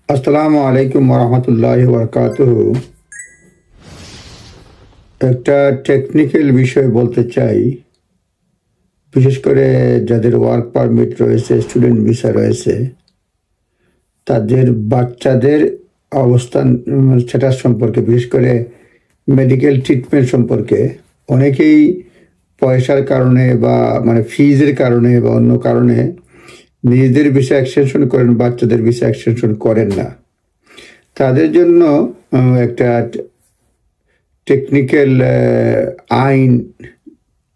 আসসালামু আলাইকুম ওরহমতুল্লাহি ওয়াবারাকাতুহু। একটা টেকনিক্যাল বিষয় বলতে চাই, বিশেষ করে যাদের ওয়ার্ক পারমিট রয়েছে, স্টুডেন্ট ভিসা রয়েছে, তাদের বাচ্চাদের অবস্থান সেটা সম্পর্কে, বিশেষ করে মেডিকেল ট্রিটমেন্ট সম্পর্কে অনেকেই পয়সার কারণে বা ফিজের কারণে বা অন্য কারণে নিজেদের ভিসা এক্সটেনশন করেন, বাচ্চাদের ভিসা এক্সটেনশন করেন না। তাদের জন্য একটা টেকনিক্যাল আইন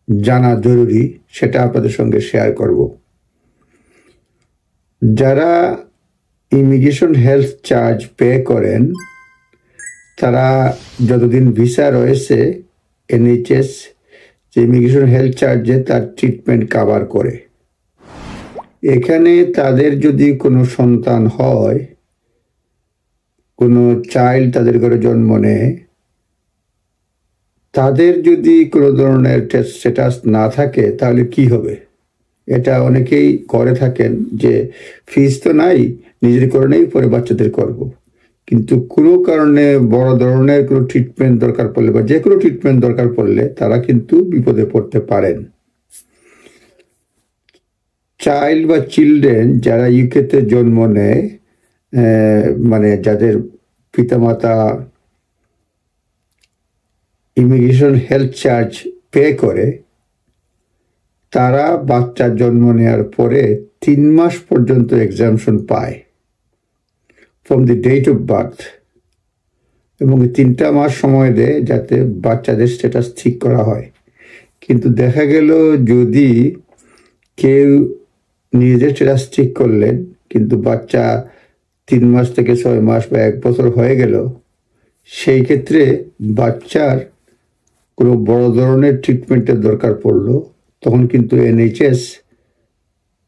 জানা জরুরি, সেটা আপনাদের সঙ্গে শেয়ার করব। যারা ইমিগ্রেশন হেলথ চার্জ পে করেন, তারা যতদিন ভিসা রয়েছে এনএইচএস যে ইমিগ্রেশন হেলথ চার্জে তার ট্রিটমেন্ট কাভার করে। এখানে তাদের যদি কোনো সন্তান হয়, কোনো চাইল্ড তাদের ঘরে জন্ম নেয়, তাদের যদি কোনো ধরনের স্ট্যাটাস না থাকে তাহলে কি হবে? এটা অনেকেই করে থাকেন যে ফিস তো নাই, নিজের করে নেই, পরে বাচ্চাদের করব। কিন্তু কোনো কারণে বড় ধরনের কোনো ট্রিটমেন্ট দরকার পড়লে বা যে কোনো ট্রিটমেন্ট দরকার পড়লে তারা কিন্তু বিপদে পড়তে পারেন। চাইল্ড বা চিলড্রেন যারা ইউকেতে জন্ম নেয়, যাদের পিতামাতা ইমিগ্রেশন হেলথ চার্জ পে করে, তারা বাচ্চার জন্ম নেওয়ার পরে 3 মাস পর্যন্ত এক্সামশন পায় from the date of birth, এবং 3টা মাস সময় দেয় যাতে বাচ্চাদের স্ট্যাটাস ঠিক করা হয়। কিন্তু দেখা গেল যদি কেউ নিজের স্ট্যাটাস ঠিক করলেন কিন্তু বাচ্চা 3 মাস থেকে 6 মাস বা 1 বছর হয়ে গেল, সেই ক্ষেত্রে বাচ্চার কোনো বড় ধরনের ট্রিটমেন্টের দরকার পড়লো, তখন কিন্তু এনএইচএস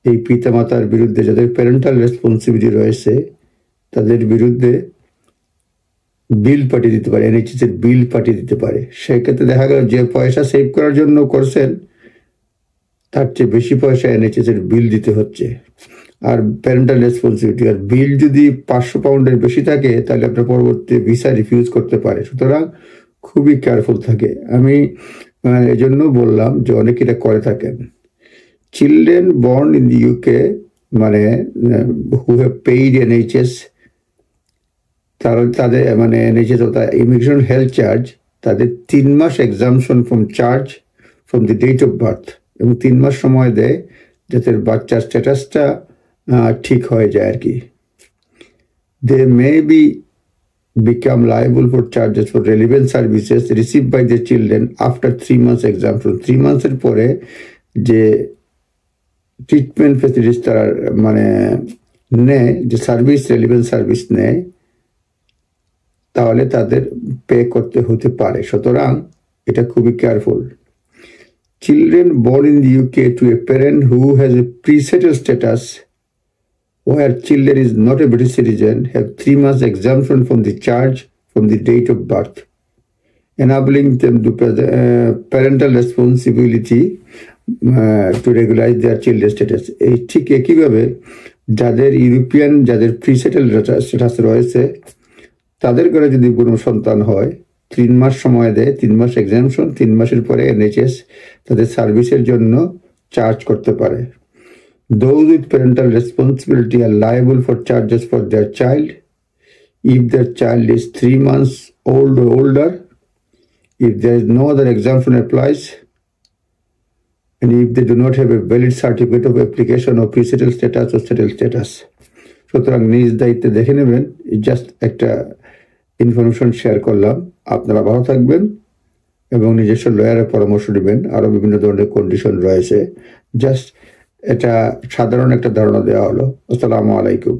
এই পিতামাতার বিরুদ্ধে, যাদের প্যারেন্টাল রেসপন্সিবিলিটি রয়েছে, তাদের বিরুদ্ধে বিল পাঠিয়ে দিতে পারে, এনএইচএস এর বিল পাঠিয়ে দিতে পারে। সেক্ষেত্রে দেখা গেল যে পয়সা সেভ করার জন্য করছেন, তার চেয়ে বেশি পয়সা এনএইচএস এর বিল দিতে হচ্ছে। আর প্যারেন্টাল রেসপন্সিবিলিটি আর বিল যদি 500 পাউন্ডের বেশি থাকে, তাহলে আপনার পরবর্তী ভিসা রিফিউজ করতে পারে। সুতরাং খুবই কেয়ারফুল থাকে। আমি এই জন্য বললাম যে অনেকে এটা করে থাকেন। Children born in the UK, who have paid NHS, তাদের এনএইচএস ইমিগ্রেশন হেলথ চার্জ, তাদের 3 মাস exemption from charge from the date of birth, এবং 3 মাস সময় দেয় যাতে বাচ্চার স্ট্যাটাসটা ঠিক হয়ে যায় আর কি। They may be become liable for charges for relevant services received by the children after 3 months exemption. 3 months এর পরে যে ট্রিটমেন্ট ফেসিলিটিস তারা নেয়, যে সার্ভিস, রেলিভেন্ট সার্ভিস নেয়, তাহলে তাদের পে করতে হতে পারে। সুতরাং এটা খুবই careful. Children born in the UK to a parent who has a pre-settled status, where children is not a British citizen, have 3 months exemption from the charge from the date of birth, enabling them to parental responsibility to regularize their children's status. এই ঠিক একইভাবে যাদের European, যাদের প্রিসেটেল status রয়েছে, তাদের ঘরে যদি কোনো সন্তান হয়, 3 মাস সময় দেয়, 3 মাস এক্সামশন, 3 মাসের পরে এনএইচএস তাদের সার্ভিসের জন্য চার্জ করতে পারে। Those with parental responsibility are liable for charges for their child if their child is 3 months old or older, if there is no other exemption applies, and if they do not have a valid certificate of application of pre-settled status or settled status. সুতরাং নিজ দায়িত্বে দেখে নেবেন। Just একটা information share করলাম। আপনারা ভালো থাকবেন এবং নিজস্ব লয়ারের পরামর্শ নেবেন। আরও বিভিন্ন ধরনের কন্ডিশন রয়েছে। জাস্ট এটা সাধারণ একটা ধারণা দেওয়া হলো। আসসালামু আলাইকুম।